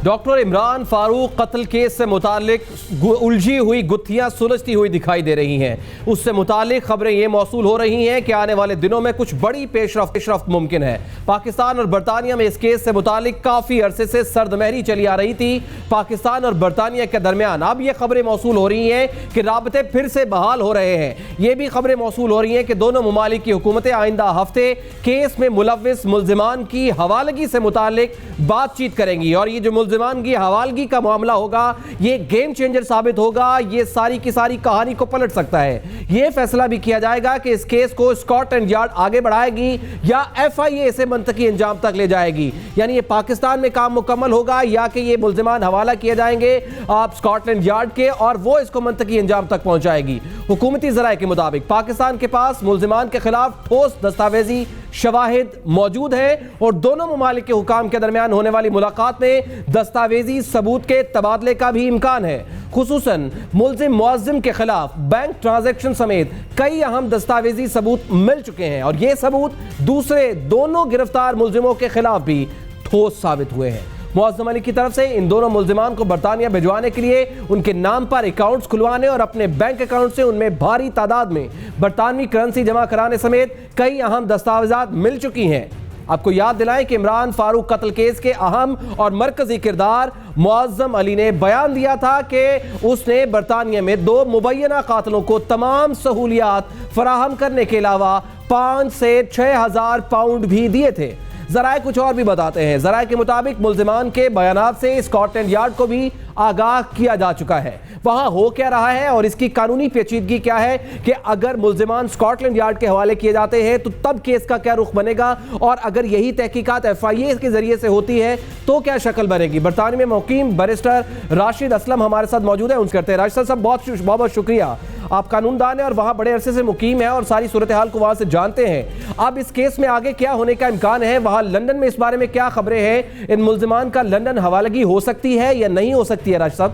Doctor Imran Farooq कत्ल case से मुतालिक उलझी हुई गुत्थियां सुलझती हुई दिखाई दे रही हैं। उससे मुतालिक खबरें ये मौसूल हो रही हैं कि आने वाले दिनों में कुछ बड़ी पेशरफ्त मुमकिन है। पाकिस्तान और बरतानिया में इस केस से मुतालिक काफ़ी अरसे से सर्दमहरी चली आ रही थी। पाकिस्तान और बरतानिया के दरमियान अब ये खबरें मौसूल हो रही हैं कि राबते फिर से बहाल हो रहे हैं। ये भी खबरें मौसूल हो रही हैं कि दोनों ममालिक की हुकूमतें आइंदा हफ्ते केस में मुलव्विस मुल्जिमान की हवालगी से मुतालिक बातचीत करेंगी और ये जो मुल्जिमान की हवालगी का मामला होगा ये गेम चेंजर साबित होगा। ये सारी की सारी कहानी को पलट सकता है। ये फैसला भी किया जाएगा कि इस केस को स्कॉटलैंड यार्ड आगे बढ़ाएगी या FIA इसे मंतकी अंजाम तक ले जाएगी। यानी ये पाकिस्तान में काम मुकम्मल होगा या कि ये मुल्जिमान हवाला किए जाएंगे आप स्कॉटलैंड यार्ड के और वो इसको मंतकी अंजाम तक पहुंचाएगी। हुकूमती ज़राए के मुताबिक पाकिस्तान के पास मुल्जिमान के खिलाफ ठोस दस्तावेजी शवाहिद मौजूद है और दोनों ममालिक के हुकाम के दरमियान होने वाली मुलाकात में दस्तावेजी सबूत के तबादले का भी इम्कान है। खुसूसन मुल्जिम मुअज्जिम के खिलाफ बैंक ट्रांजैक्शन समेत कई अहम दस्तावेजी सबूत मिल चुके हैं और ये सबूत दूसरे दोनों गिरफ्तार मुल्जिमों के खिलाफ भी ठोस साबित हुए हैं। मुअज्जम अली की तरफ से इन दोनों मुल्जिमान को बरतानिया भिजवाने के लिए उनके नाम पर अकाउंट्स खुलवाने और अपने बैंक अकाउंट से उनमें भारी तादाद में बरतानवी करेंसी जमा कराने समेत कई अहम दस्तावेजात मिल चुकी हैं। आपको याद दिलाएं कि इमरान फारूक कत्ल केस के अहम और मरकजी किरदार मुअज्जम अली ने बयान दिया था कि उसने बरतानिया में 2 मुबैना कातलों को तमाम सहूलियात फराहम करने के अलावा 5 से 6 हज़ार पाउंड भी दिए थे। ज़राए कुछ और भी बताते हैं। ज़राए के मुताबिक मुल्जिमान के बयानात से स्कॉटलैंड यार्ड को भी आगाह किया जा चुका है। वहाँ हो क्या रहा है और इसकी कानूनी पेचीदगी क्या है कि अगर मुल्जिमान स्कॉटलैंड यार्ड के हवाले किए जाते हैं तो तब केस का क्या रुख बनेगा और अगर यही तहकीकात FIA के जरिए से होती है तो क्या शक्ल बनेगी। बरतानिया में मुकीम बैरिस्टर राशिद असलम हमारे साथ मौजूद है। उनसे करते हैं। राशिद साहब बहुत शुक्रिया। आप कानूनदान हैं और वहाँ बड़े अरसे से मुकीम है और सारी सूरत हाल को वहाँ से जानते हैं। अब इस केस में आगे क्या होने का इम्कान है, वहाँ लंदन में इस बारे में क्या खबरें हैं, इन मुल्जिमान का लंदन हवालगी हो सकती है या नहीं हो सकती है? राशिद साहब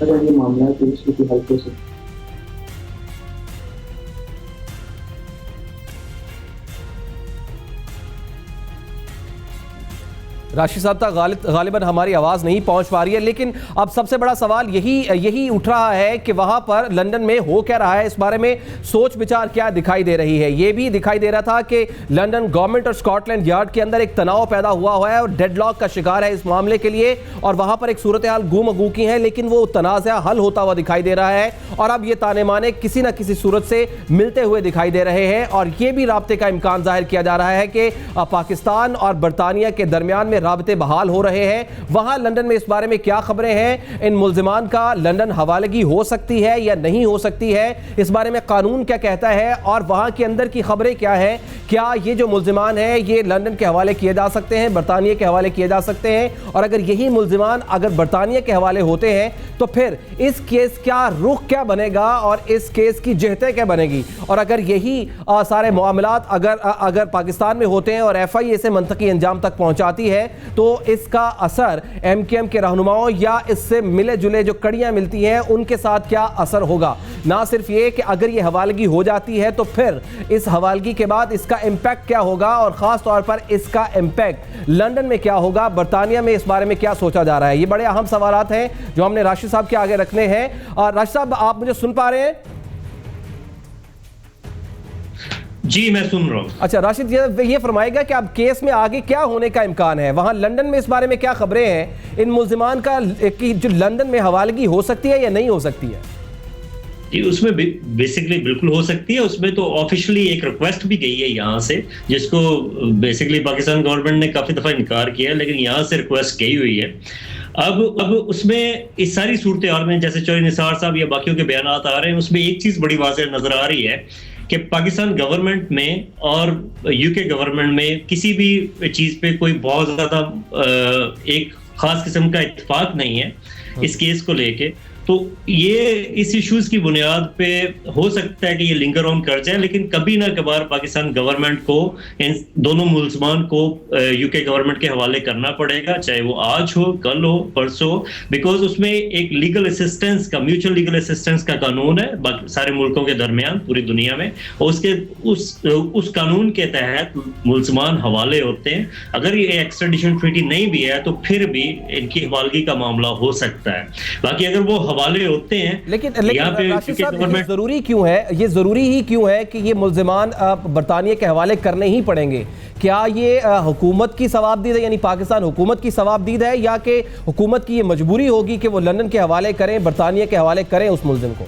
अगर ये मामला है तो इसकी हल हो सकती है। राशिद साहब तक गालिबन हमारी आवाज़ नहीं पहुंच पा रही है, लेकिन अब सबसे बड़ा सवाल यही उठ रहा है कि वहां पर लंदन में हो क्या रहा है, इस बारे में सोच विचार क्या दिखाई दे रही है। ये भी दिखाई दे रहा था कि लंदन गवर्नमेंट और स्कॉटलैंड यार्ड के अंदर एक तनाव पैदा हुआ है और डेडलॉक का शिकार है इस मामले के लिए और वहां पर एक सूरत हाल गुम की है, लेकिन वो तनाज़ा हल होता हुआ दिखाई दे रहा है और अब ये ताने माने किसी न किसी सूरत से मिलते हुए दिखाई दे रहे हैं और ये भी राब्ते का इम्कान जाहिर किया जा रहा है कि पाकिस्तान और बरतानिया के दरमियान में राबते बहाल हो रहे हैं। वहां लंदन में इस बारे में क्या खबरें हैं, इन मुल्जिमान का लंदन हवालगी हो सकती है या नहीं हो सकती है, इस बारे में कानून क्या कहता है और वहां के अंदर की खबरें क्या है। क्या ये जो मुल्जिमान हैं ये लंदन के हवाले किए जा सकते हैं, बरतानिया के हवाले किए जा सकते हैं और अगर यही मुल्जिमान अगर बरतानिया के हवाले होते हैं तो फिर इस केस का रुख क्या बनेगा और इस केस की जिहतें क्या बनेगी और अगर यही सारे मामलात अगर पाकिस्तान में होते हैं और FIA से मंतकी अंजाम तक पहुंचाती है तो इसका असर MKM के रहनुमाओं या इससे मिले जुले जो कड़ियां मिलती हैं उनके साथ क्या असर होगा। ना सिर्फ ये कि अगर ये हवालगी हो जाती है तो फिर इस हवालगी के बाद इसका इम्पैक्ट क्या होगा और ख़ास तौर पर इसका इम्पैक्ट लंदन में क्या होगा, बरतानिया में इस बारे में क्या सोचा जा रहा है। ये बड़े अहम सवालात हैं जो हमने राशिद साहब के आगे रखने हैं। और राशिद साहब आप मुझे सुन पा रहे हैं? जी मैं सुन रहा हूँ। अच्छा राशिद ये फरमाएगा कि अब केस में आगे क्या होने का इम्कान है, वहाँ लंदन में इस बारे में क्या खबरें हैं, इन मुल्जिमान का कि जो लंदन में हवालगी हो सकती है या नहीं हो सकती है? जी उसमें बेसिकली बिल्कुल हो सकती है। उसमें तो ऑफिशियली एक रिक्वेस्ट भी गई है यहाँ से, जिसको बेसिकली पाकिस्तान गवर्नमेंट ने काफ़ी दफ़ा इनकार किया है, लेकिन यहाँ से रिक्वेस्ट गई हुई है। अब उसमें इस सारी सूरत हाल में जैसे चौधरी निसार साहब या बाकियों के बयान आ रहे हैं, उसमें एक चीज़ बड़ी वाज़ेह नज़र आ रही है कि पाकिस्तान गवर्नमेंट में और UK गवर्नमेंट में किसी भी चीज़ पे कोई बहुत ज़्यादा एक ख़ास किस्म का इत्तेफाक नहीं है इस केस को लेके। तो ये इस इश्यूज की बुनियाद पे हो सकता है कि ये लिंगर ऑन कर जाए, लेकिन कभी ना कभार पाकिस्तान गवर्नमेंट को इन दोनों मुल्जमान को यूके गवर्नमेंट के हवाले करना पड़ेगा, चाहे वो आज हो, कल हो, परसों हो, बिकॉज उसमें एक लीगल असिस्टेंस का, म्यूचुअल लीगल असिस्टेंस का कानून है सारे मुल्कों के दरमियान पूरी दुनिया में, और उसके उस कानून के तहत मुल्जमान हवाले होते हैं। अगर ये एक्स्ट्राडिशन ट्रीटी नहीं भी है तो फिर भी इनकी हवालगी का मामला हो सकता है। बाकी अगर वो हवाले होते हैं, लेकिन राशिद साहब, ये जरूरी क्यों है, ये जरूरी ही क्यों है कि ये मुल्जिमान बरतानिया के हवाले करने ही पड़ेंगे? क्या ये हुकूमत की सवाबदीद है, यानी पाकिस्तान हुकूमत की सवाबदीद है, या कि हुकूमत की ये मजबूरी होगी कि वो लंदन के हवाले करें, बरतानिया के हवाले करें उस मुल्जिम को?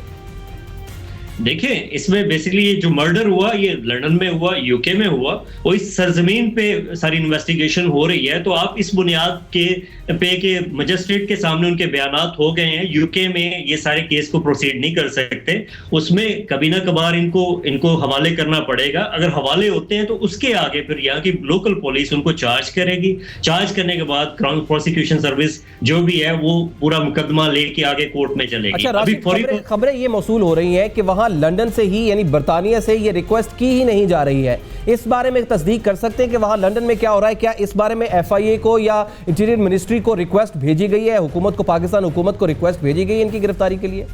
देखिए, इसमें बेसिकली ये जो मर्डर हुआ ये लंदन में हुआ, यूके में हुआ, और इस सरजमीन पे सारी इन्वेस्टिगेशन हो रही है। तो आप इस बुनियाद के मजिस्ट्रेट के सामने उनके बयानात हो गए हैं। यूके में ये सारे केस को प्रोसीड नहीं कर सकते, उसमें कभी ना कभार इनको हवाले करना पड़ेगा। अगर हवाले होते हैं तो उसके आगे फिर यहाँ की लोकल पुलिस उनको चार्ज करेगी। चार्ज करने के बाद क्राउन प्रोसिक्यूशन सर्विस जो भी है वो पूरा मुकदमा लेके आगे कोर्ट में चलेगी। अच्छा, अभी खबरें ये मौसूल हो रही हैं कि वहां लंदन से ही, यानी बरतानिया से ये रिक्वेस्ट की ही नहीं जा रही है। इस बारे में तस्दीक कर सकते हैं कि वहां लंदन में क्या हो रहा है? क्या इस बारे में FIA को या इंटीरियर मिनिस्ट्री को रिक्वेस्ट भेजी गई है, हुकूमत को, पाकिस्तान हुकूमत को रिक्वेस्ट भेजी गई है इनकी गिरफ्तारी के लिए?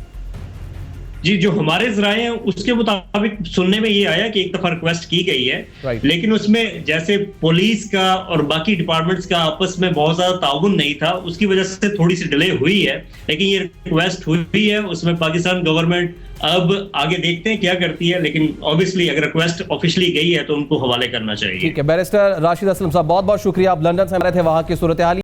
जी, जो हमारे ज़राए हैं उसके मुताबिक सुनने में ये आया कि एक दफा रिक्वेस्ट की गई है, लेकिन उसमें जैसे पुलिस का और बाकी डिपार्टमेंट्स का आपस में बहुत ज्यादा ताउन नहीं था, उसकी वजह से थोड़ी सी डिले हुई है। लेकिन ये रिक्वेस्ट हुई है, उसमें पाकिस्तान गवर्नमेंट अब आगे देखते हैं क्या करती है, लेकिन ऑब्वियसली अगर रिक्वेस्ट ऑफिशियली गई है तो उनको हवाले करना चाहिए। ठीक है, बैरिस्टर राशिद असलम साहब, बहुत बहुत शुक्रिया, आप लंदन से हमारे थे, वहां की सूरत हाल